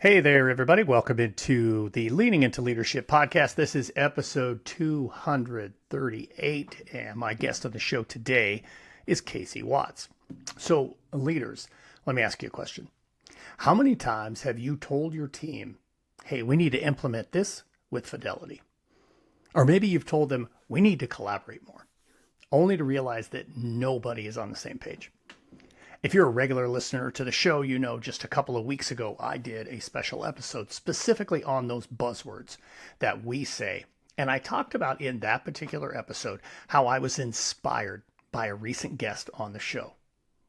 Hey there, everybody. Welcome into the Leaning into Leadership podcast. This is episode 238, and my guest on the show today is Casey Watts. So, leaders, let me ask you a question. How many times have you told your team, hey, we need to implement this with fidelity? Or maybe you've told them, we need to collaborate more, only to realize that nobody is on the same page. If you're a regular listener to the show, you know just a couple of weeks ago, I did a special episode specifically on those buzzwords that we say. And I talked about in that particular episode how I was inspired by a recent guest on the show.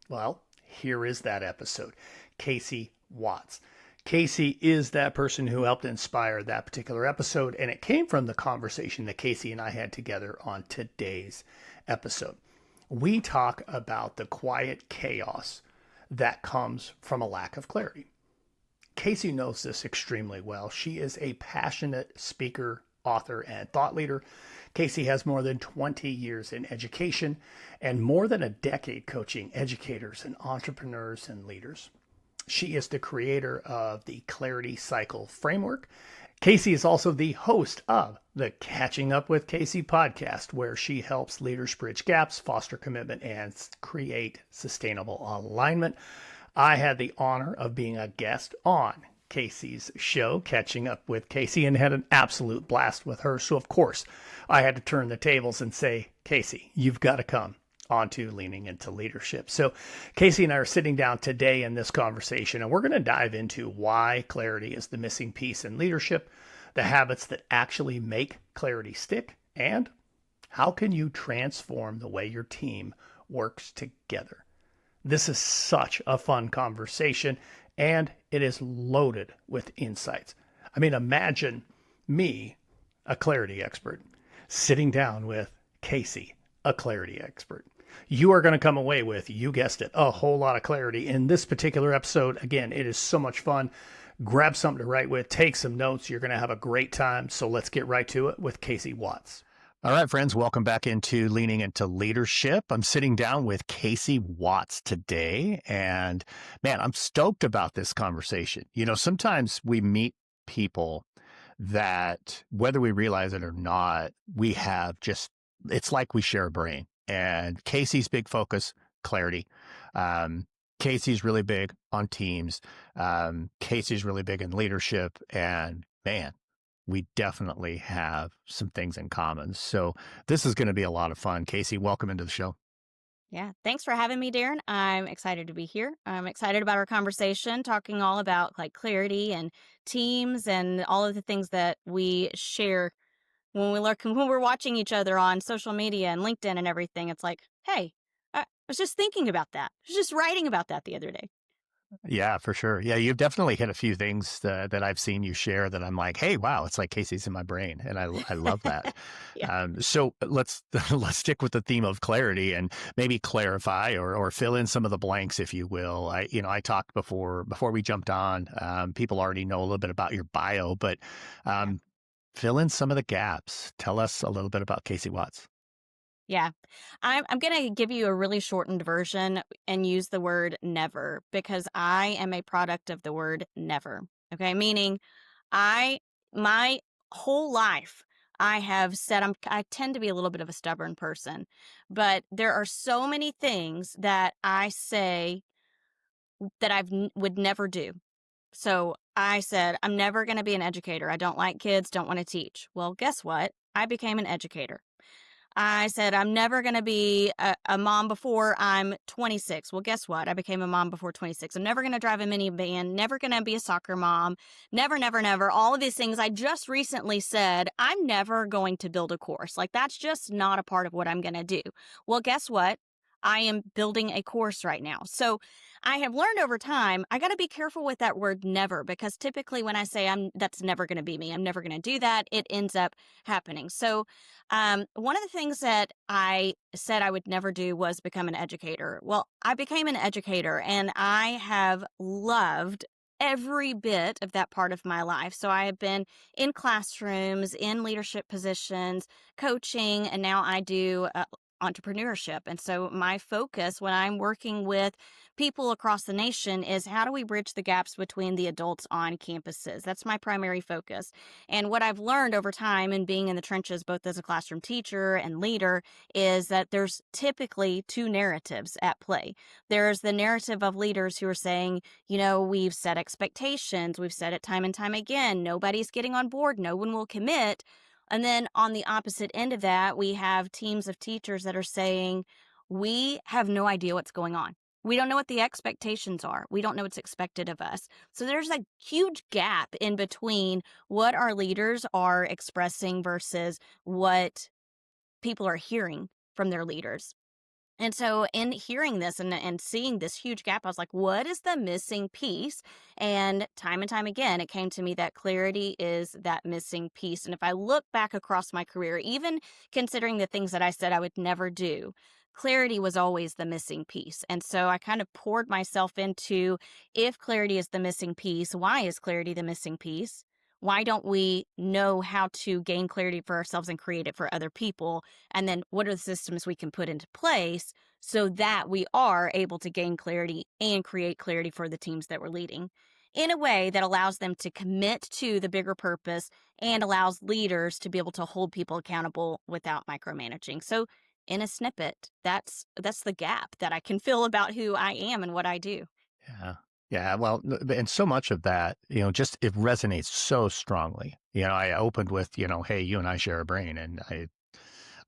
Well, here is that episode, Casey Watts. Casey is that person who helped inspire that particular episode, and it came from the conversation that Casey and I had together on today's episode. We talk about the quiet chaos that comes from a lack of clarity. Casey knows this extremely well. She is a passionate speaker, author, and thought leader. Casey has more than 20 years in education and more than a decade coaching educators and entrepreneurs and leaders. She is the creator of the Clarity Cycle framework. Casey is also the host of the Catching Up with Casey podcast, where she helps leaders bridge gaps, foster commitment, and create sustainable alignment. I had the honor of being a guest on Casey's show, Catching Up with Casey, and had an absolute blast with her. So, of course, I had to turn the tables and say, Casey, you've got to come onto Leaning into Leadership. So Casey and I are sitting down today in this conversation, and we're going to dive into why clarity is the missing piece in leadership, the habits that actually make clarity stick, and how can you transform the way your team works together. This is such a fun conversation, and it is loaded with insights. I mean, imagine me, a clarity expert, sitting down with Casey, a clarity expert. You are going to come away with, you guessed it, a whole lot of clarity in this particular episode. Again, it is so much fun. Grab something to write with, take some notes. You're going to have a great time. So let's get right to it with Casey Watts. All right, friends, welcome back into Leaning into Leadership. I'm sitting down with Casey Watts today, and man, I'm stoked about this conversation. You know, sometimes we meet people that, whether we realize it or not, we have just, it's like we share a brain. And Casey's big focus, clarity. Casey's really big on teams. Casey's really big in leadership. And man, we definitely have some things in common. So this is going to be a lot of fun. Casey, welcome into the show. Yeah, thanks for having me, Darren. I'm excited to be here. I'm excited about our conversation, talking all about like clarity and teams and all of the things that we share when we're watching each other on social media and LinkedIn and everything. It's like, hey, I was just thinking about that. I was just writing about that the other day. Yeah, for sure. Yeah, you've definitely hit a few things that I've seen you share that I'm like, hey, wow, it's like Casey's in my brain, and I love that. Yeah. So let's let's stick with the theme of clarity and maybe clarify or fill in some of the blanks, if you will. I talked before we jumped on. People already know a little bit about your bio, but Yeah. fill in some of the gaps. Tell us a little bit about Casey Watts. Yeah. I'm going to give you a really shortened version and use the word never because I am a product of the word never. Okay. Meaning I, my whole life, I have said I tend to be a little bit of a stubborn person, but there are so many things that I say that would never do. So I said, I'm never going to be an educator. I don't like kids, don't want to teach. Well, guess what? I became an educator. I said, I'm never going to be a mom before I'm 26. Well, guess what? I became a mom before 26. I'm never going to drive a minivan, never going to be a soccer mom, never, never, never. All of these things. I just recently said, I'm never going to build a course. Like, that's just not a part of what I'm going to do. Well, guess what? I am building a course right now. So I have learned over time, I got to be careful with that word never, because typically when I say that's never going to be me, I'm never going to do that, it ends up happening. So one of the things that I said I would never do was become an educator. Well, I became an educator and I have loved every bit of that part of my life. So I have been in classrooms, in leadership positions, coaching, and now I do entrepreneurship. And so my focus when I'm working with people across the nation is how do we bridge the gaps between the adults on campuses? That's my primary focus. And what I've learned over time and being in the trenches, both as a classroom teacher and leader, is that there's typically two narratives at play. There's the narrative of leaders who are saying, we've set expectations, we've said it time and time again, nobody's getting on board, no one will commit. And then on the opposite end of that, we have teams of teachers that are saying, we have no idea what's going on. We don't know what the expectations are. We don't know what's expected of us. So there's a huge gap in between what our leaders are expressing versus what people are hearing from their leaders. And so in hearing this and seeing this huge gap, I was like, what is the missing piece? And time again, it came to me that clarity is that missing piece. And if I look back across my career, even considering the things that I said I would never do, clarity was always the missing piece. And so I kind of poured myself into, if clarity is the missing piece, why is clarity the missing piece? Why don't we know how to gain clarity for ourselves and create it for other people? And then what are the systems we can put into place so that we are able to gain clarity and create clarity for the teams that we're leading in a way that allows them to commit to the bigger purpose and allows leaders to be able to hold people accountable without micromanaging. So in a snippet, that's the gap that I can feel about who I am and what I do. Yeah. Yeah. Well, and so much of that, just it resonates so strongly. I opened with, hey, you and I share a brain. And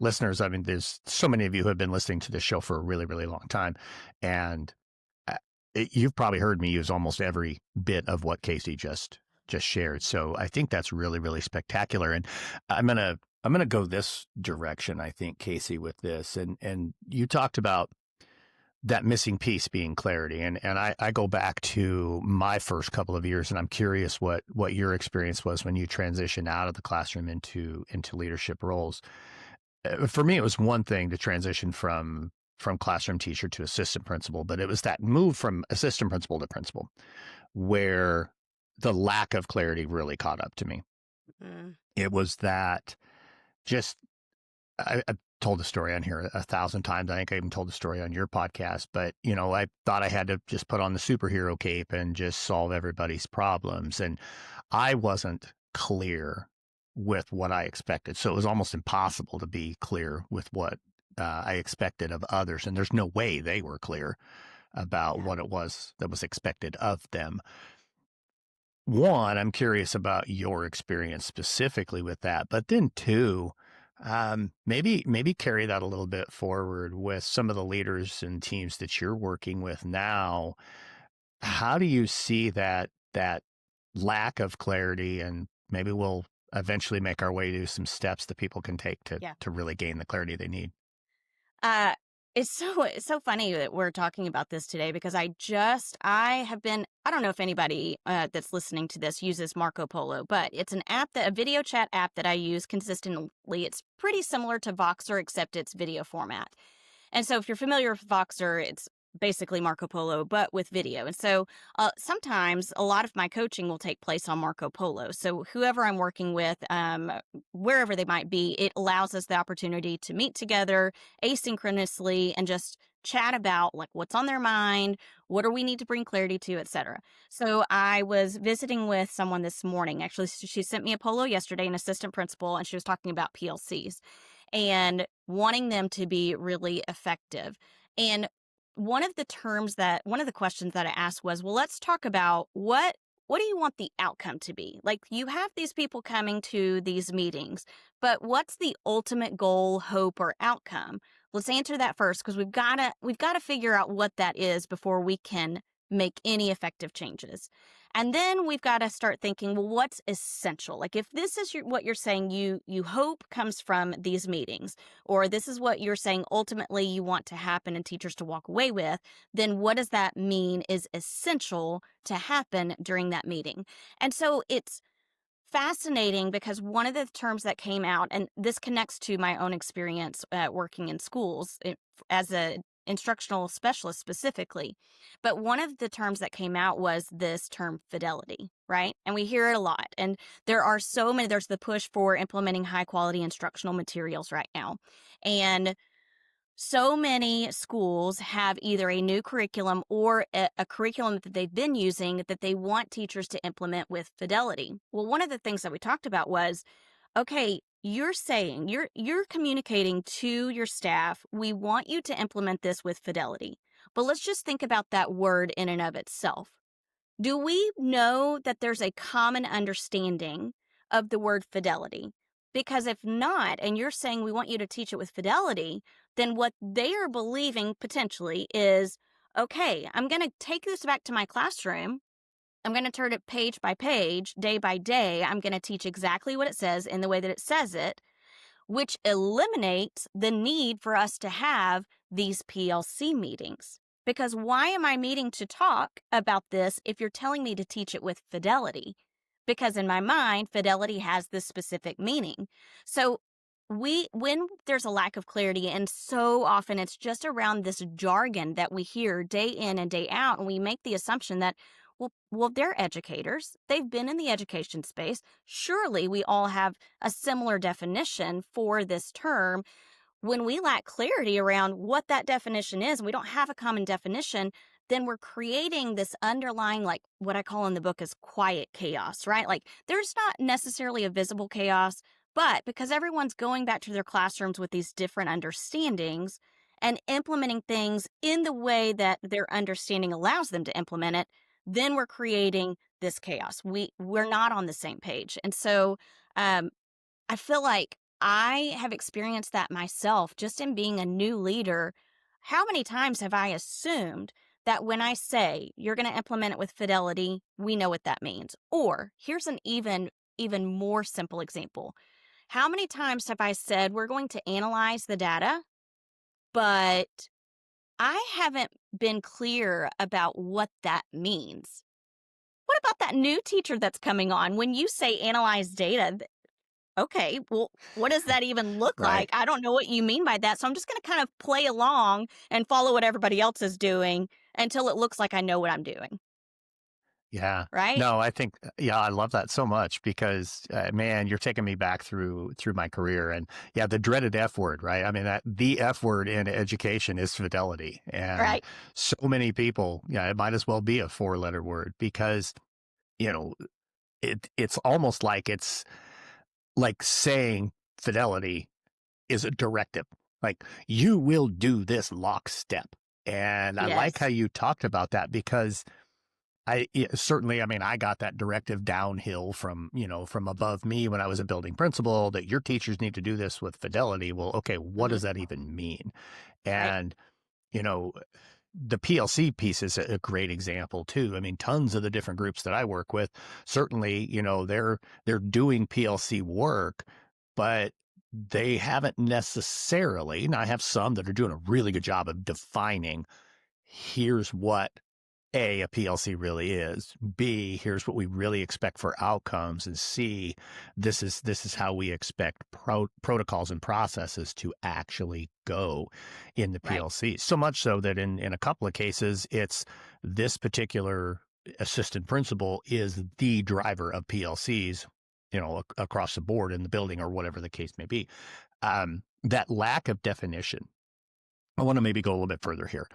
listeners, I mean, there's so many of you who have been listening to this show for a really, really long time. And you've probably heard me use almost every bit of what Casey just shared. So I think that's really, really spectacular. And I'm gonna go this direction, I think, Casey, with this. And you talked about that missing piece being clarity. And I go back to my first couple of years, and I'm curious what your experience was when you transitioned out of the classroom into leadership roles. For me, it was one thing to transition from classroom teacher to assistant principal, but it was that move from assistant principal to principal where the lack of clarity really caught up to me. Mm. It was that just I've told the story on here 1,000 times. I think I even told the story on your podcast, but I thought I had to just put on the superhero cape and just solve everybody's problems. And I wasn't clear with what I expected. So it was almost impossible to be clear with what I expected of others. And there's no way they were clear about what it was that was expected of them. One, I'm curious about your experience specifically with that, but then two, maybe carry that a little bit forward with some of the leaders and teams that you're working with now. How do you see that lack of clarity, and maybe we'll eventually make our way to some steps that people can take to really gain the clarity they need? It's so funny that we're talking about this today because I don't know if anybody that's listening to this uses Marco Polo, but it's a video chat app that I use consistently. It's pretty similar to Voxer, except it's video format. And so if you're familiar with Voxer, it's basically Marco Polo, but with video. And so sometimes a lot of my coaching will take place on Marco Polo. So whoever I'm working with, wherever they might be, it allows us the opportunity to meet together asynchronously and just chat about like what's on their mind, what do we need to bring clarity to, etc. So I was visiting with someone this morning. Actually, she sent me a polo yesterday, an assistant principal, and she was talking about PLCs and wanting them to be really effective. And one of the questions that I asked was, well, let's talk about what do you want the outcome to be? Like, you have these people coming to these meetings, but what's the ultimate goal, hope, or outcome? Let's answer that first, because we've got to figure out what that is before we can make any effective changes. And then we've got to start thinking, well, what's essential? Like, if this is what you're saying you hope comes from these meetings, or this is what you're saying ultimately you want to happen and teachers to walk away with, then what does that mean is essential to happen during that meeting? And so it's fascinating because one of the terms that came out, and this connects to my own experience working in schools as a instructional specialist specifically, but one of the terms that came out was this term fidelity, right? And we hear it a lot. And there's the push for implementing high quality instructional materials right now. And So many schools have either a new curriculum or a curriculum that they've been using that they want teachers to implement with fidelity. Well, one of the things that we talked about was, okay, you're communicating to your staff, we want you to implement this with fidelity. But let's just think about that word in and of itself. Do we know that there's a common understanding of the word fidelity? Because if not, and you're saying we want you to teach it with fidelity, then what they are believing potentially is, okay, I'm going to take this back to my classroom. I'm going to turn it page by page, day by day. I'm going to teach exactly what it says in the way that it says it, which eliminates the need for us to have these PLC meetings. Because why am I meeting to talk about this if you're telling me to teach it with fidelity? Because in my mind, fidelity has this specific meaning. So when there's a lack of clarity, and so often it's just around this jargon that we hear day in and day out, and we make the assumption that, well, they're educators. They've been in the education space. Surely we all have a similar definition for this term. When we lack clarity around what that definition is, and we don't have a common definition, then we're creating this underlying, like what I call in the book is quiet chaos, right? Like there's not necessarily a visible chaos, but because everyone's going back to their classrooms with these different understandings and implementing things in the way that their understanding allows them to implement it, then we're creating this chaos. We're not on the same page. And so I feel like I have experienced that myself just in being a new leader. How many times have I assumed that when I say you're going to implement it with fidelity, we know what that means? Or here's an even more simple example. How many times have I said we're going to analyze the data, but I haven't been clear about what that means? What about that new teacher that's coming on? When you say analyze data, okay, well, what does that even look Right. like? I don't know what you mean by that. So I'm just going to kind of play along and follow what everybody else is doing until it looks like I know what I'm doing. Yeah. Right? No, I think yeah, I love that so much because man, you're taking me back through my career and yeah, the dreaded F word, right? I mean that the F word in education is fidelity. And Right. so many people, yeah, it might as well be a four-letter word because, you know, it's almost like it's like saying fidelity is a directive. Like you will do this lockstep. And I like how Yes. you talked about that because certainly, I mean, I got that directive downhill from, from above me when I was a building principal that your teachers need to do this with fidelity. Well, okay, what Hmm. does that even mean? Right. And, you know, the PLC piece is a great example too. I mean, tons of the different groups that I work with, certainly, they're doing PLC work, but they haven't necessarily, and I have some that are doing a really good job of defining here's what a PLC really is. B, here's what we really expect for outcomes. And C, this is how we expect protocols and processes to actually go in the Right. PLC. So much so that in a couple of cases, it's this particular assistant principal is the driver of PLCs, across the board in the building or whatever the case may be. That lack of definition, I want to maybe go a little bit further here.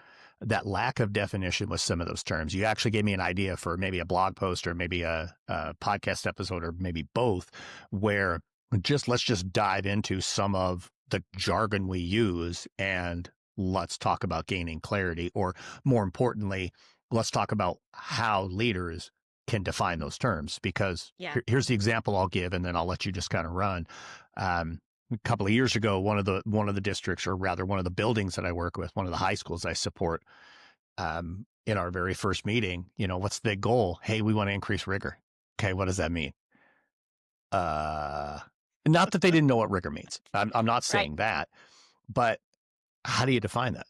That lack of definition with some of those terms. You actually gave me an idea for maybe a blog post or maybe a podcast episode or maybe both, where let's just dive into some of the jargon we use and let's talk about gaining clarity, or more importantly, let's talk about how leaders can define those terms. Because Yeah. here's the example I'll give, and then I'll let you just kind of run. A couple of years ago, one of the districts, or rather one of the buildings that I work with, one of the high schools I support, in our very first meeting, what's the goal? Hey, we want to increase rigor. Okay, what does that mean? Uh, Not that they didn't know what rigor means. I'm not Right. saying that, but how do you define that?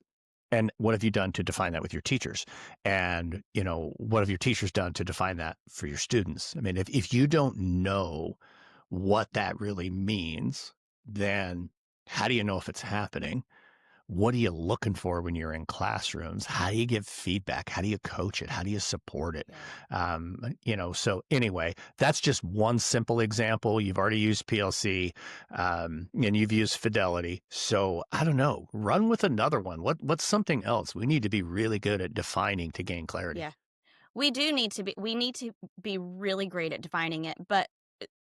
And what have you done to define that with your teachers? And, what have your teachers done to define that for your students? I mean, if you don't know what that really means, then how do you know if it's happening? what are you looking for when you're in classrooms? How do you give feedback? How do you coach it? How do you support it? Yeah. So anyway, that's just one simple example. You've already used PLC, and you've used fidelity. So I don't know, run with another one. What's something else we need to be really good at defining to gain clarity? Yeah. We need to be really great at defining it, but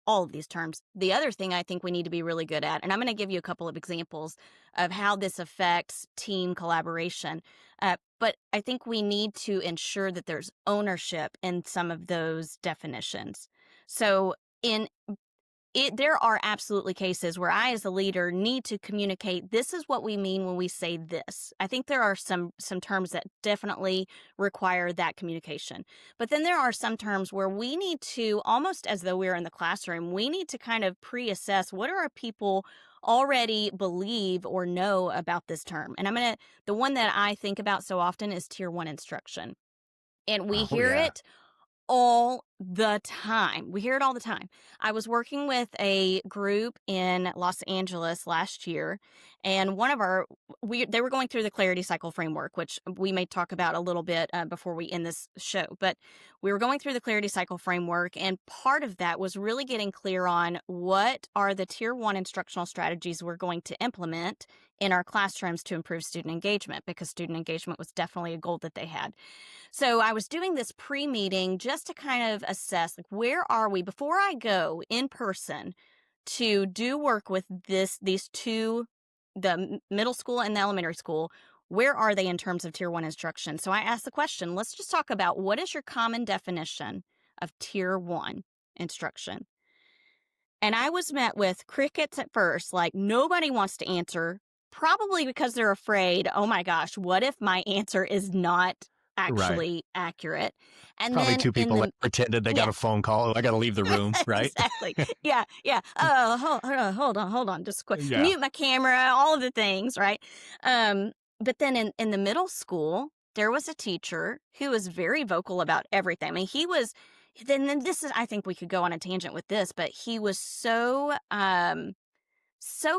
all of these terms. The other thing I think we need to be really good at, and I'm going to give you a couple of examples of how this affects team collaboration. But I think we need to ensure that there's ownership in some of those definitions. So in there are absolutely cases where I, as a leader, need to communicate, this is what we mean when we say this. I think there are some terms that definitely require that communication. But then there are some terms where we need to, almost as though we're in the classroom, we need to kind of pre-assess what do our people already believe or know about this term. And the one that I think about so often is Tier 1 instruction. And we Oh hear yeah. it all the time. We hear it all the time. I was working with a group in Los Angeles last year, and they were going through the clarity cycle framework, which we may talk about a little bit before we end this show. But we were going through the clarity cycle framework, and part of that was really getting clear on what are the Tier 1 instructional strategies we're going to implement in our classrooms to improve student engagement, because student engagement was definitely a goal that they had. So I was doing this pre-meeting just to kind of assess, like, where are we before I go in person to do work with these two, the middle school and the elementary school. Where are they in terms of Tier 1 instruction? So I asked the question, let's just talk about, what is your common definition of Tier 1 instruction? And I was met with crickets at first, like nobody wants to answer, probably because they're afraid, oh my gosh, what if my answer is not Right. actually accurate? And Probably then two in people that the, pretended they got yeah, a phone call. I got to leave the room, right? exactly. Yeah, yeah. Oh, hold on, just quick. Yeah. Mute my camera, all of the things, right? But then in the middle school, there was a teacher who was very vocal about everything. I mean, then this is, I think we could go on a tangent with this, but he was so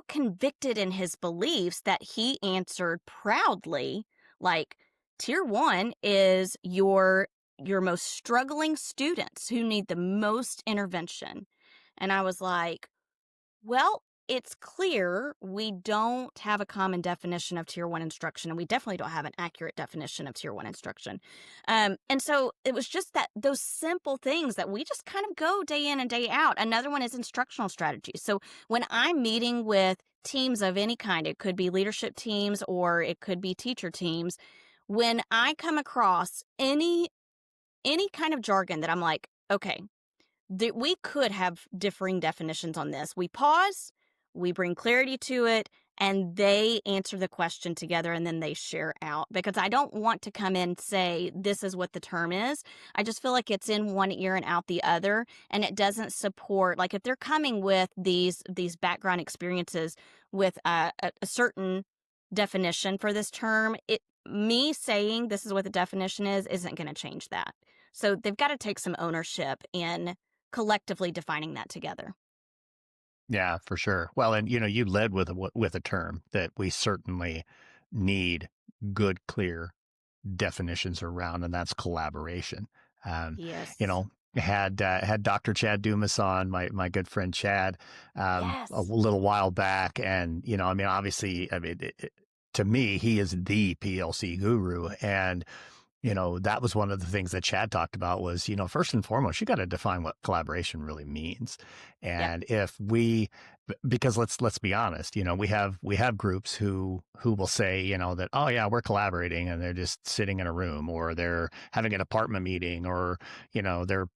convicted in his beliefs that he answered proudly, like, Tier 1 is your most struggling students who need the most intervention. And I was like, well, it's clear we don't have a common definition of Tier 1 instruction, and we definitely don't have an accurate definition of Tier 1 instruction. And so it was just those simple things that we just kind of go day in and day out. Another one is instructional strategies. So when I'm meeting with teams of any kind, it could be leadership teams or it could be teacher teams, when I come across any kind of jargon that I'm like, okay, we could have differing definitions on this. We pause, we bring clarity to it, and they answer the question together, and then they share out. Because I don't want to come in and say, this is what the term is. I just feel like it's in one ear and out the other, and it doesn't support, like if they're coming with these background experiences with a certain definition for this term, me saying this is what the definition is isn't going to change that. So they've got to take some ownership in collectively defining that together. Yeah, for sure. Well, and you led with a term that we certainly need good, clear definitions around, and that's collaboration. Um, you Yes. know, had Dr. Chad Dumas on, my good friend Chad, a Yes. little while back, and I mean, obviously, I mean, to me, he is the PLC guru, and that was one of the things that Chad talked about was, first and foremost, you got to define what collaboration really means. Yeah. And because let's be honest, we have groups who will say, that, oh yeah, we're collaborating, and they're just sitting in a room, or they're having an apartment meeting, or, they're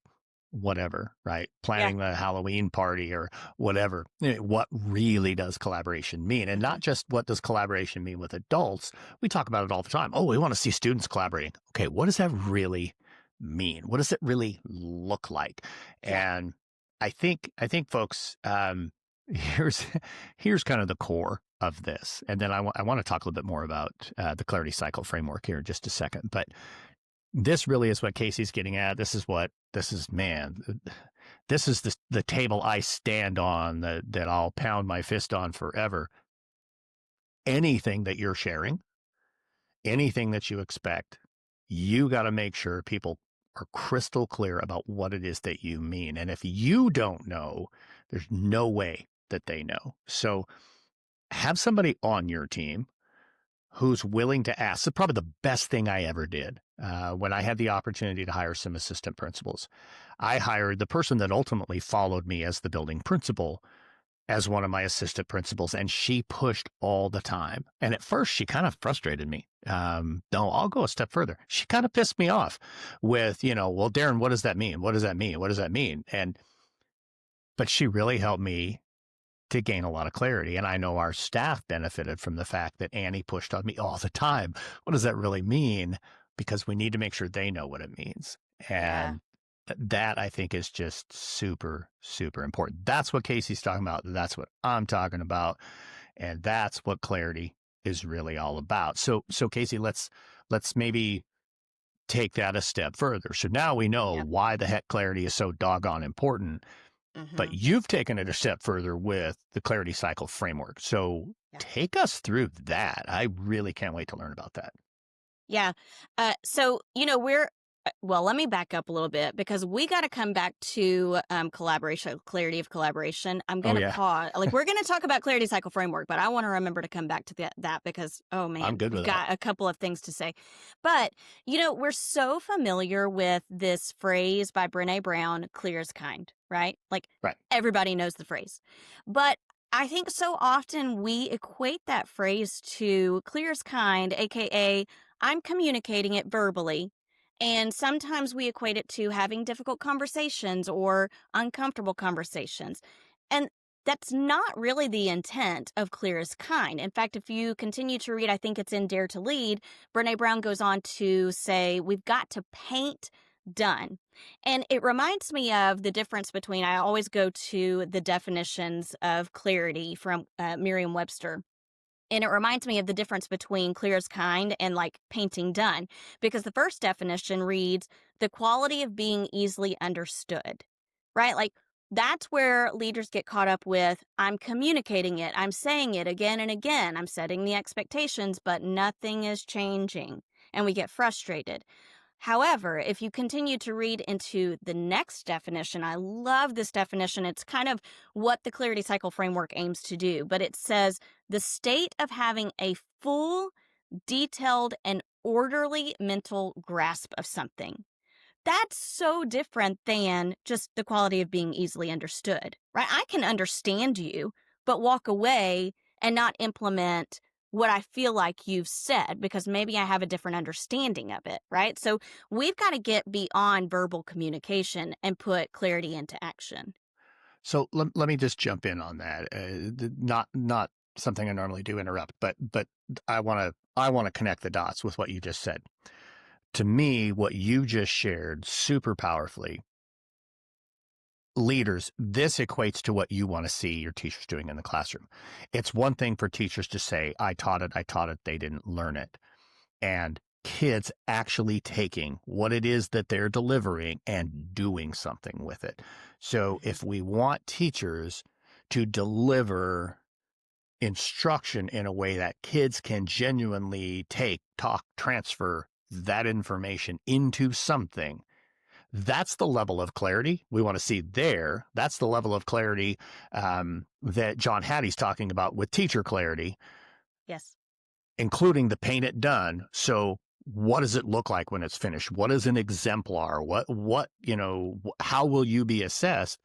whatever, right? Yeah. Planning the Halloween party or whatever. What really does collaboration mean? And Hmm. not just what does collaboration mean with adults. We talk about it all the time. Oh, we want to see students collaborating. Okay, what does that really mean? What does it really look like? Yeah. And I think folks, here's here's kind of the core of this. And then I want to talk a little bit more about the clarity cycle framework here in just a second. But this really is what Casey's getting at. Man, this is the table I stand on, that I'll pound my fist on forever. anything that you're sharing, anything that you expect, you got to make sure people are crystal clear about what it is that you mean. And if you don't know, there's no way that they know. So have somebody on your team who's willing to ask. It's probably the best thing I ever did. When I had the opportunity to hire some assistant principals, I hired the person that ultimately followed me as the building principal as one of my assistant principals, and she pushed all the time. And at first, she kind of frustrated me. No, I'll go a step further. She kind of pissed me off with, well, Darren, what does that mean? What does that mean? What does that mean? But she really helped me to gain a lot of clarity. And I know our staff benefited from the fact that Annie pushed on me all the time. What does that really mean? Because we need to make sure they know what it means. Yeah. And that I think is just super, super important. That's what Casey's talking about. That's what I'm talking about. And that's what clarity is really all about. So Casey, let's maybe take that a step further. So now we know Yep. why the heck clarity is so doggone important. But you've taken it a step further with the clarity cycle framework. So Yeah. take us through that. I really can't wait to learn about that. Yeah. Well, let me back up a little bit because we got to come back to collaboration, clarity of collaboration. I'm going to yeah. pause. We're going to talk about clarity cycle framework, but I want to remember to come back to that because, oh man, I'm good we've with got that. a couple of things to say. But, we're so familiar with this phrase by Brené Brown, clear as kind, right? Right. Everybody knows the phrase. But I think so often we equate that phrase to clear as kind, AKA, I'm communicating it verbally. And sometimes we equate it to having difficult conversations or uncomfortable conversations. And that's not really the intent of clear as kind. In fact, if you continue to read, I think it's in Dare to Lead, Brené Brown goes on to say, we've got to paint done. And it reminds me of the difference between, I always go to the definitions of clarity from Merriam-Webster. And it reminds me of the difference between clear as kind and painting done. Because the first definition reads, the quality of being easily understood, right? That's where leaders get caught up with, I'm communicating it, I'm saying it again and again, I'm setting the expectations, but nothing is changing. And we get frustrated. However, if you continue to read into the next definition, I love this definition. It's kind of what the clarity cycle framework aims to do, but it says the state of having a full, detailed, and orderly mental grasp of something. That's so different than just the quality of being easily understood, right? I can understand you, but walk away and not implement what I feel like you've said because maybe I have a different understanding of it, right? So we've got to get beyond verbal communication and put clarity into action. So let me just jump in on that. Not something I normally do interrupt, but I want to connect the dots with what you just said. To me, what you just shared super powerfully, leaders, this equates to what you want to see your teachers doing in the classroom. It's one thing for teachers to say, I taught it, they didn't learn it. And kids actually taking what it is that they're delivering and doing something with it. So if we want teachers to deliver instruction in a way that kids can genuinely take, talk, transfer that information into something, that's the level of clarity we want to see there. That's the level of clarity that John Hattie's talking about with teacher clarity. Yes. Including the paint it done. So what does it look like when it's finished? What is an exemplar? How will you be assessed?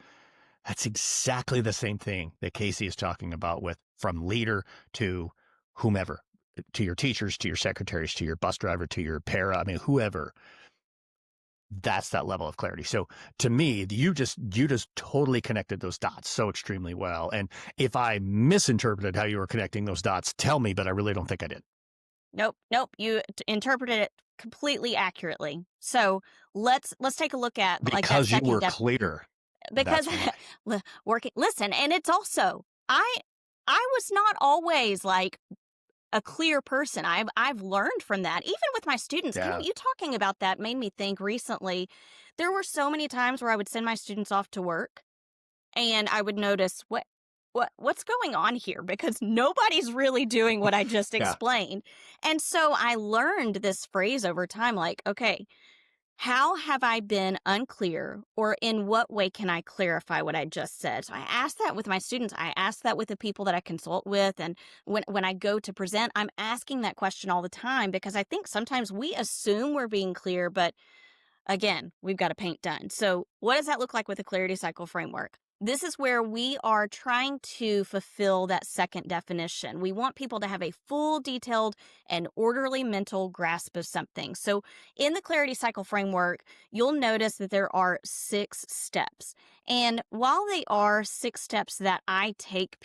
That's exactly the same thing that Casey is talking about with from leader to whomever, to your teachers, to your secretaries, to your bus driver, to your para, whoever. That's that level of clarity. So to me, you just totally connected those dots so extremely well. And if I misinterpreted how you were connecting those dots, tell me, but I really don't think I did. Nope. You interpreted it completely accurately. So let's take a look at that Because you second were clear. because That's why. working. Listen, and it's also I was not always a clear person. I've learned from that, even with my students. Yeah. You talking about that made me think recently. There were so many times where I would send my students off to work, and I would notice, what's going on here? Because nobody's really doing what I just Yeah. explained. And so I learned this phrase over time, like, okay, how have I been unclear, or in what way can I clarify what I just said? So I ask that with my students. I ask that with the people that I consult with. And when I go to present, I'm asking that question all the time because I think sometimes we assume we're being clear, but again, we've got a paint done. So what does that look like with the clarity cycle framework? This is where we are trying to fulfill that second definition. We want people to have a full, detailed, and orderly mental grasp of something. So in the clarity cycle framework, you'll notice that there are 6 steps. And while they are 6 steps that I take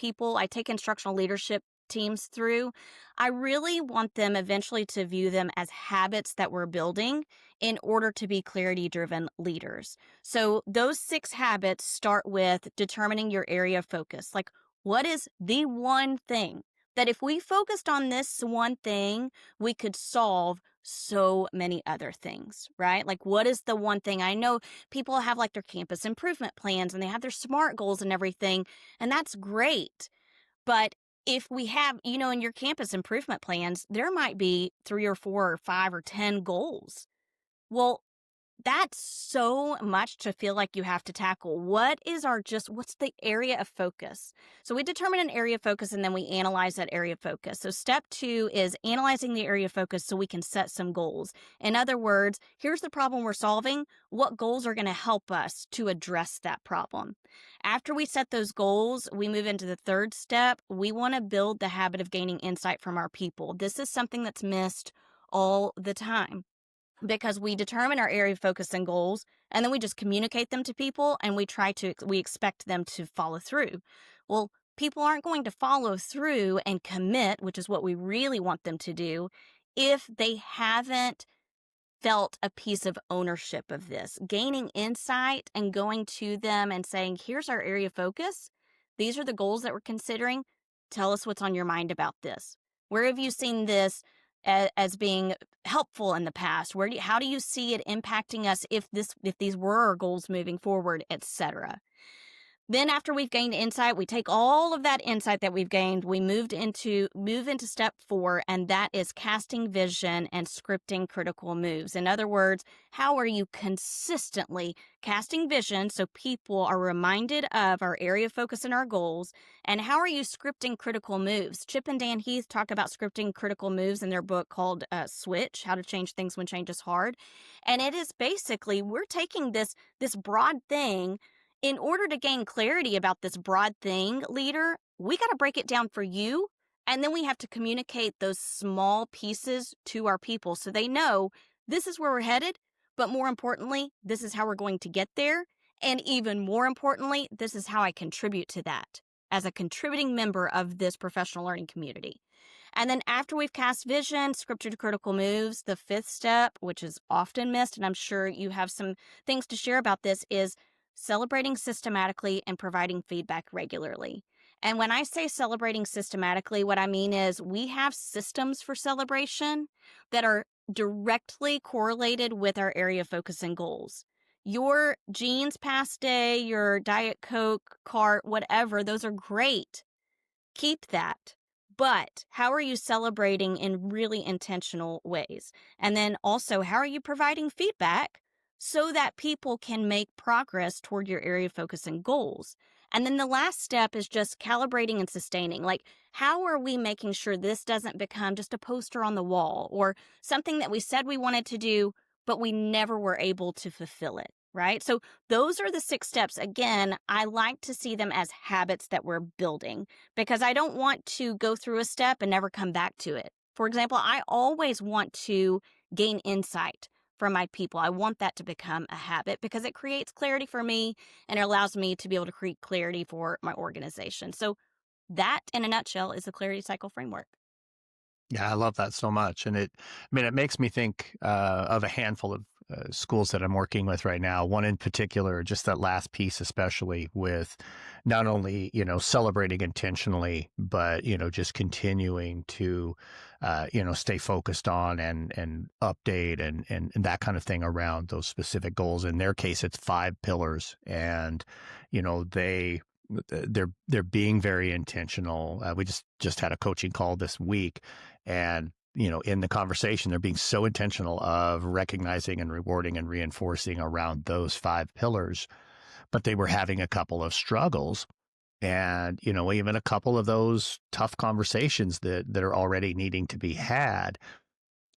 instructional leadership teams through, I really want them eventually to view them as habits that we're building in order to be clarity-driven leaders. So those 6 habits start with determining your area of focus. Like, what is the one thing that if we focused on this one thing, we could solve so many other things, right? Like, what is the one thing? I know people have like their campus improvement plans and they have their SMART goals and everything, and that's great. But if we have, in your campus improvement plans, there might be 3 or 4 or 5 or 10 goals. Well, that's so much to feel like you have to tackle. What's the area of focus? So we determine an area of focus and then we analyze that area of focus. So step 2 is analyzing the area of focus so we can set some goals. In other words, here's the problem we're solving. What goals are going to help us to address that problem? After we set those goals, we move into the 3rd step. We want to build the habit of gaining insight from our people. This is something that's missed all the time, because we determine our area of focus and goals, and then we just communicate them to people, and we expect them to follow through. Well, people aren't going to follow through and commit, which is what we really want them to do, if they haven't felt a piece of ownership of this. Gaining insight and going to them and saying, here's our area of focus. These are the goals that we're considering. Tell us what's on your mind about this. Where have you seen this as being helpful in the past? How do you see it impacting us if these were our goals moving forward, etc.? Then after we've gained insight, we take all of that insight that we've gained, we move into step 4, and that is casting vision and scripting critical moves. In other words, how are you consistently casting vision so people are reminded of our area of focus and our goals? And how are you scripting critical moves? Chip and Dan Heath talk about scripting critical moves in their book called Switch, How to Change Things When Change is Hard. And it is basically, we're taking this broad thing. In order to gain clarity about this broad thing, leader, we got to break it down for you. And then we have to communicate those small pieces to our people so they know this is where we're headed. But more importantly, this is how we're going to get there. And even more importantly, this is how I contribute to that as a contributing member of this professional learning community. And then after we've cast vision, scripted critical moves, the 5th step, which is often missed, and I'm sure you have some things to share about this, is celebrating systematically and providing feedback regularly. And when I say celebrating systematically, what I mean is we have systems for celebration that are directly correlated with our area of focus and goals. Your jeans past day, your Diet Coke cart, whatever, those are great. Keep that. But how are you celebrating in really intentional ways? And then also, how are you providing feedback so that people can make progress toward your area of focus and goals? And then the last step is just calibrating and sustaining. Like, how are we making sure this doesn't become just a poster on the wall or something that we said we wanted to do, but we never were able to fulfill it, right? So those are the 6 steps. Again, I like to see them as habits that we're building because I don't want to go through a step and never come back to it. For example, I always want to gain insight from my people. I want that to become a habit because it creates clarity for me and it allows me to be able to create clarity for my organization. So that, in a nutshell, is the clarity cycle framework. Yeah, I love that so much. And it makes me think of a handful of schools that I'm working with right now. One in particular, just that last piece, especially with not only, celebrating intentionally, but, just continuing to, stay focused on and update and that kind of thing around those specific goals. In their case, it's 5 pillars. And, they they're being very intentional. We just had a coaching call this week, and in the conversation, they're being so intentional of recognizing and rewarding and reinforcing around those 5 pillars. But they were having a couple of struggles, and even a couple of those tough conversations that are already needing to be had.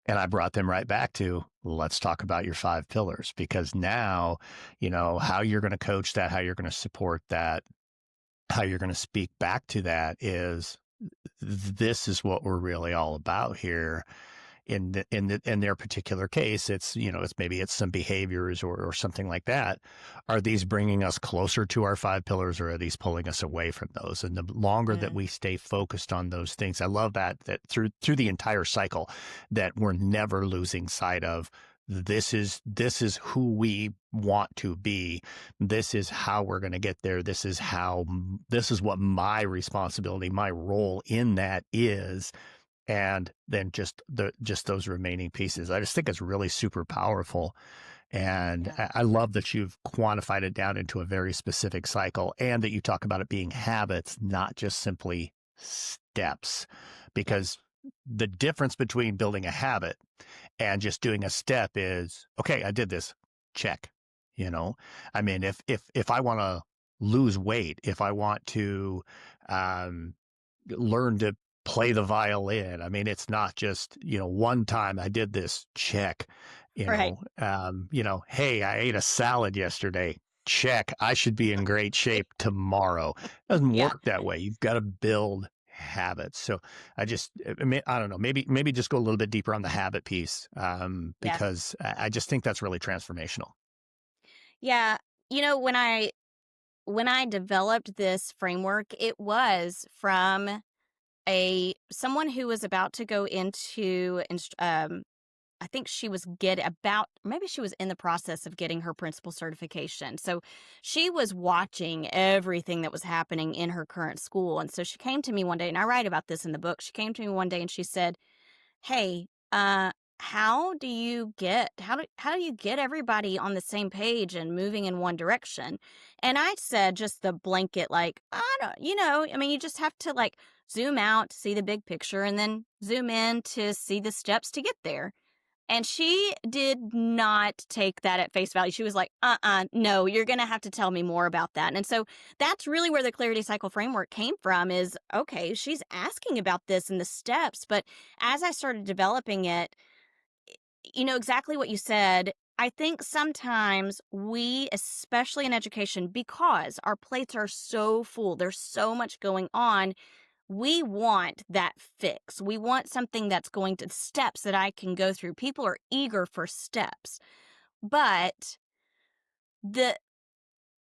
And I brought them right back to, let's talk about your 5 pillars, because now, how you're going to coach that, how you're going to support that, how you're going to speak back to that is, this is what we're really all about here. In their particular case, it's it's some behaviors or something like that. Are these bringing us closer to our 5 pillars, or are these pulling us away from those? And the longer that we stay focused on those things, I love that through the entire cycle, that we're never losing sight of, this is who we want to be. This is how we're going to get there. This is what my responsibility, my role in that is. And then just those remaining pieces. I just think it's really super powerful. And I love that you've quantified it down into a very specific cycle, and that you talk about it being habits, not just simply steps. Because the difference between building a habit and just doing a step is, okay, I did this, check. I mean, if I want to lose weight, if I want to learn to play the violin, I mean, it's not just, one time I did this, check. Right. Hey, I ate a salad yesterday, check. I should be in great shape tomorrow. It doesn't Yeah. work that way. You've got to build habits. So I don't know, maybe just go a little bit deeper on the habit piece, Yeah. because I just think that's really transformational. Yeah. When I developed this framework, it was from someone who was about to go into I think she was maybe she was in the process of getting her principal certification. So she was watching everything that was happening in her current school. And so she came to me one day, and I write about this in the book. She came to me one day and she said, "Hey, how do you get everybody on the same page and moving in one direction?" And I said, just the blanket, like, I don't, I mean, you just have to like zoom out to see the big picture and then zoom in to see the steps to get there. And she did not take that at face value. She was like, no, you're going to have to tell me more about that. And so that's really where the clarity cycle framework came from, is, okay, she's asking about this and the steps. But as I started developing it, exactly what you said, I think sometimes we, especially in education, because our plates are so full, there's so much going on, we want that fix. We want something that's going to steps that I can go through. People are eager for steps. But the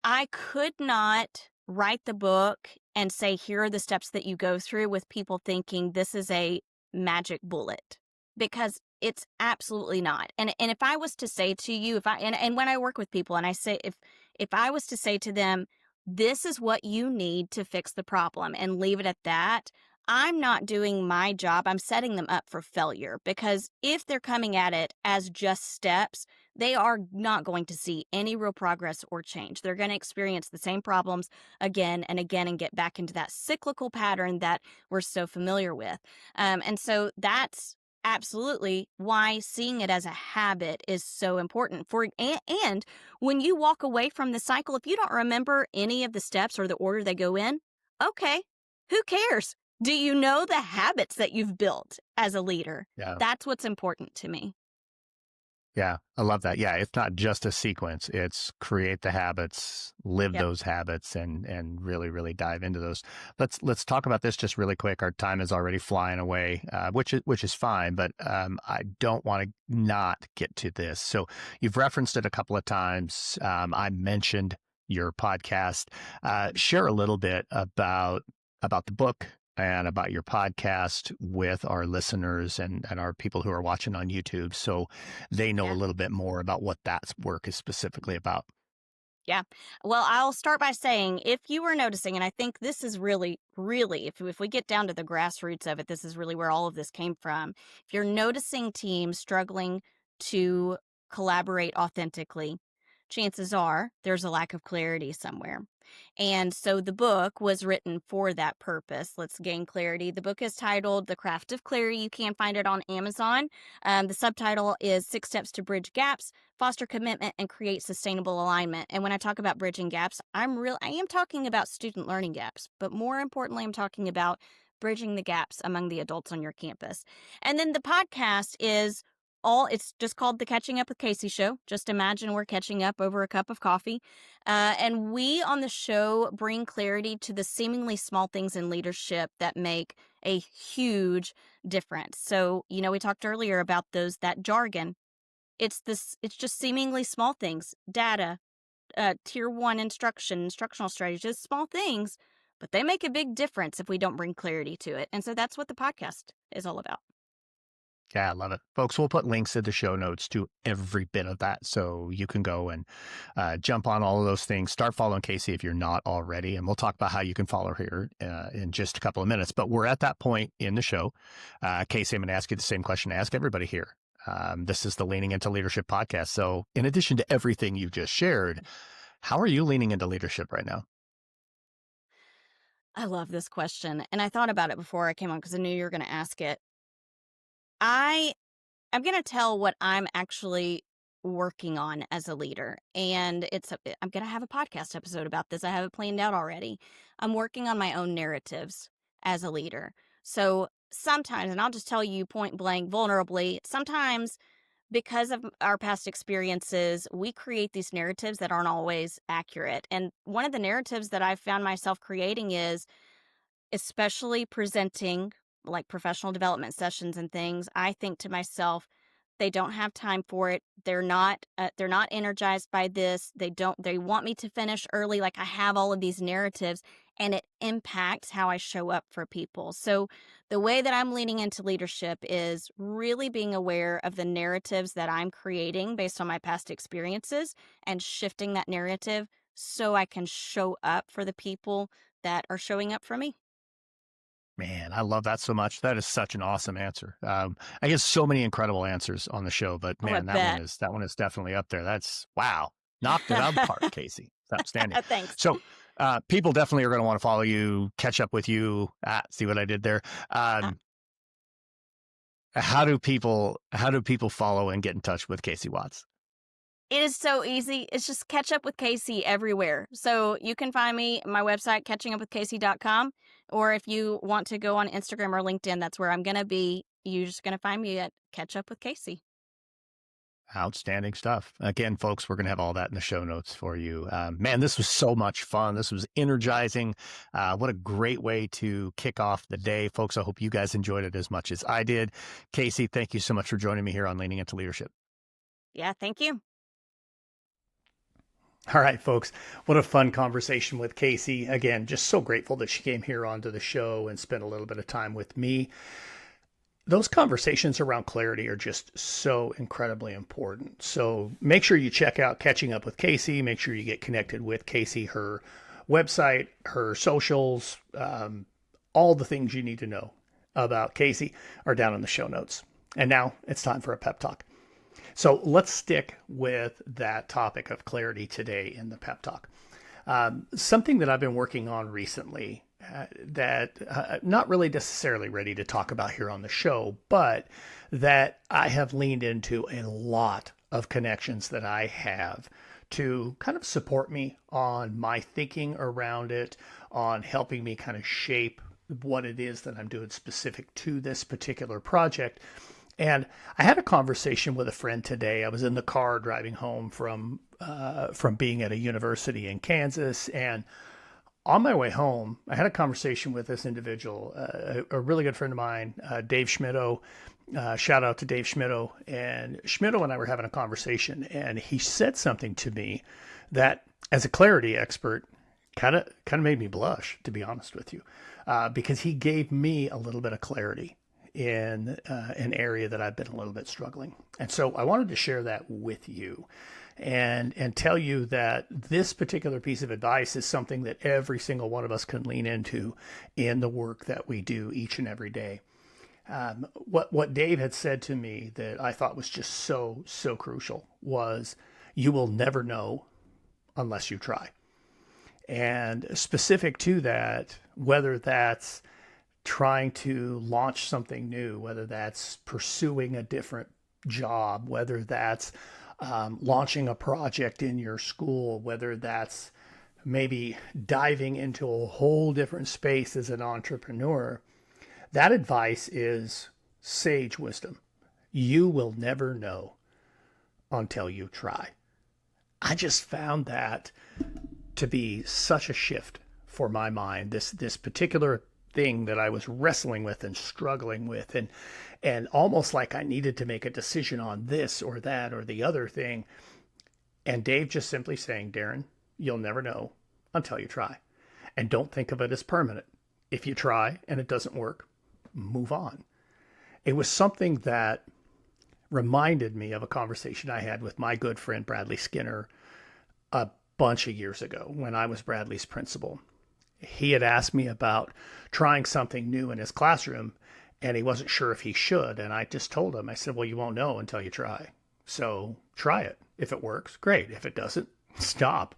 I could not write the book and say, here are the steps that you go through, with people thinking this is a magic bullet, because it's absolutely not. And if I was to say to you, and when I work with people and I say, if I was to say to them, this is what you need to fix the problem, and leave it at that, I'm not doing my job. I'm setting them up for failure, because if they're coming at it as just steps, they are not going to see any real progress or change. They're going to experience the same problems again and again and get back into that cyclical pattern that we're so familiar with. And so that's absolutely why seeing it as a habit is so important. And when you walk away from the cycle, if you don't remember any of the steps or the order they go in, okay, who cares? Do you know the habits that you've built as a leader? Yeah. That's what's important to me. Yeah, I love that. Yeah, it's not just a sequence. It's create the habits, live Yep. those habits, and really, really dive into those. Let's talk about this just really quick. Our time is already flying away, which is fine, but I don't want to not get to this. So you've referenced it a couple of times. I mentioned your podcast. Share a little bit about the book and about your podcast with our listeners and our people who are watching on YouTube, so they know a Yeah. little bit more about what that work is specifically about. Yeah. Well, I'll start by saying, if you were noticing, and I think this is really, really, if we get down to the grassroots of it, this is really where all of this came from. If you're noticing teams struggling to collaborate authentically, chances are there's a lack of clarity somewhere. And so the book was written for that purpose. Let's gain clarity. The book is titled The Craft of Clarity. You can find it on Amazon. The subtitle is 6 Steps to Bridge Gaps, Foster Commitment, and Create Sustainable Alignment. And when I talk about bridging gaps, I am talking about student learning gaps, but more importantly, I'm talking about bridging the gaps among the adults on your campus. And then the podcast is it's just called the Catching Up with Casey Show. Just imagine we're catching up over a cup of coffee. And we on the show bring clarity to the seemingly small things in leadership that make a huge difference. So, we talked earlier about that jargon. It's just seemingly small things, data, tier 1 instructional strategies, small things, but they make a big difference if we don't bring clarity to it. And so that's what the podcast is all about. Yeah, I love it. Folks, we'll put links in the show notes to every bit of that. So you can go and jump on all of those things. Start following Casey if you're not already. And we'll talk about how you can follow her in just a couple of minutes. But we're at that point in the show. Casey, I'm going to ask you the same question I ask everybody here. This is the Leaning Into Leadership podcast. So in addition to everything you just shared, how are you leaning into leadership right now? I love this question. And I thought about it before I came on because I knew you were going to ask it. I'm going to tell what I'm actually working on as a leader. And I'm going to have a podcast episode about this. I have it planned out already. I'm working on my own narratives as a leader. So sometimes, and I'll just tell you point blank, vulnerably, sometimes because of our past experiences, we create these narratives that aren't always accurate. And one of the narratives that I've found myself creating is, especially presenting like professional development sessions and things, I think to myself, they don't have time for it. They're not energized by this. They want me to finish early. Like, I have all of these narratives, and it impacts how I show up for people. So the way that I'm leaning into leadership is really being aware of the narratives that I'm creating based on my past experiences and shifting that narrative so I can show up for the people that are showing up for me. Man, I love that so much. That is such an awesome answer. I get so many incredible answers on the show, but Oh, I man, bet. that one is definitely up there. That's wow, knocked it out of the park, Casey. It's outstanding. Thanks. So, people definitely are going to want to follow you, catch up with you. See what I did there? Uh, How do people follow and get in touch with Casey Watts? It is so easy. It's just catch up with Casey everywhere. So you can find me my website, catchingupwithcasey.com. Or if you want to go on Instagram or LinkedIn, that's where I'm going to be. You're just going to find me at Catch Up with Casey. Outstanding stuff. Again, folks, we're going to have all that in the show notes for you. Man, this was so much fun. This was energizing. What a great way to kick off the day. Folks, I hope you guys enjoyed it as much as I did. Casey, thank you so much for joining me here on Leaning Into Leadership. Yeah, thank you. All right, folks, what a fun conversation with Casey. Again, just so grateful that she came here onto the show and spent a little bit of time with me. Those conversations around clarity are just so incredibly important. So make sure you check out Catching Up with Casey. Make sure you get connected with Casey, her website, her socials, all the things you need to know about Casey are down in the show notes. And now it's time for a pep talk. So let's stick with that topic of clarity today in the pep talk. Something that I've been working on recently that not really necessarily ready to talk about here on the show, but that I have leaned into a lot of connections that I have to kind of support me on my thinking around it, on helping me kind of shape what it is that I'm doing specific to this particular project. And I had a conversation with a friend today. I was in the car driving home from being at a university in Kansas, and on my way home, I had a conversation with this individual, a really good friend of mine, Dave Schmitto. Shout out to Dave Schmitto. And Schmitto and I were having a conversation, and he said something to me that, as a clarity expert, kind of made me blush, to be honest with you, because he gave me a little bit of clarity in an area that I've been a little bit struggling. And so I wanted to share that with you and tell you that this particular piece of advice is something that every single one of us can lean into in the work that we do each and every day. What Dave had said to me that I thought was just so crucial was, You will never know unless you try. And specific to that, whether that's trying to launch something new, whether that's pursuing a different job, whether that's launching a project in your school, whether that's maybe diving into a whole different space as an entrepreneur, that advice is sage wisdom. You will never know until you try. I just found that to be such a shift for my mind. This particular thing that I was wrestling with and struggling with, and almost like I needed to make a decision on this or that or the other thing. And Dave just simply saying, Darren, you'll never know until you try. And don't think of it as permanent. If you try and it doesn't work, move on. It was something that reminded me of a conversation I had with my good friend Bradley Skinner a bunch of years ago when I was Bradley's principal. He had asked me about trying something new in his classroom, and he wasn't sure if he should. And I just told him, I said, well, you won't know until you try. So try it. If it works, great. If it doesn't, stop.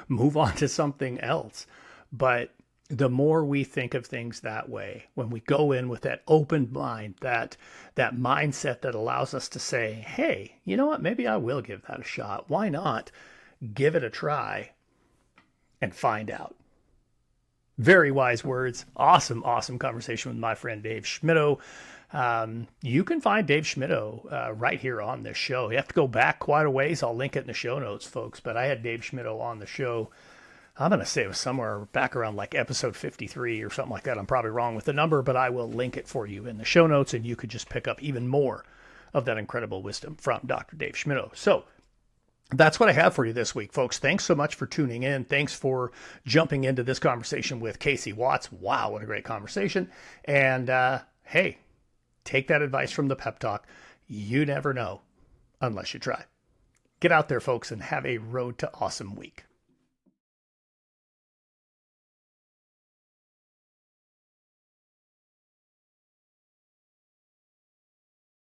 Move on to something else. But the more we think of things that way, when we go in with that open mind, that mindset that allows us to say, hey, you know what? Maybe I will give that a shot. Why not give it a try and find out? Very wise words. Awesome conversation with my friend Dave Schmittou. You can find Dave Schmittou right here on this show. You have to go back quite a ways. I'll link it in the show notes, folks. But I had Dave Schmittou on the show. I'm going to say it was somewhere back around like episode 53 or something like that. I'm probably wrong with the number, but I will link it for you in the show notes, and you could just pick up even more of that incredible wisdom from Dr. Dave Schmittou. So that's what I have for you this week, folks. Thanks so much for tuning in. Thanks for jumping into this conversation with Casey Watts. Wow, what a great conversation. And hey, take that advice from the pep talk. You never know unless you try. Get out there, folks, and have a road to awesome week.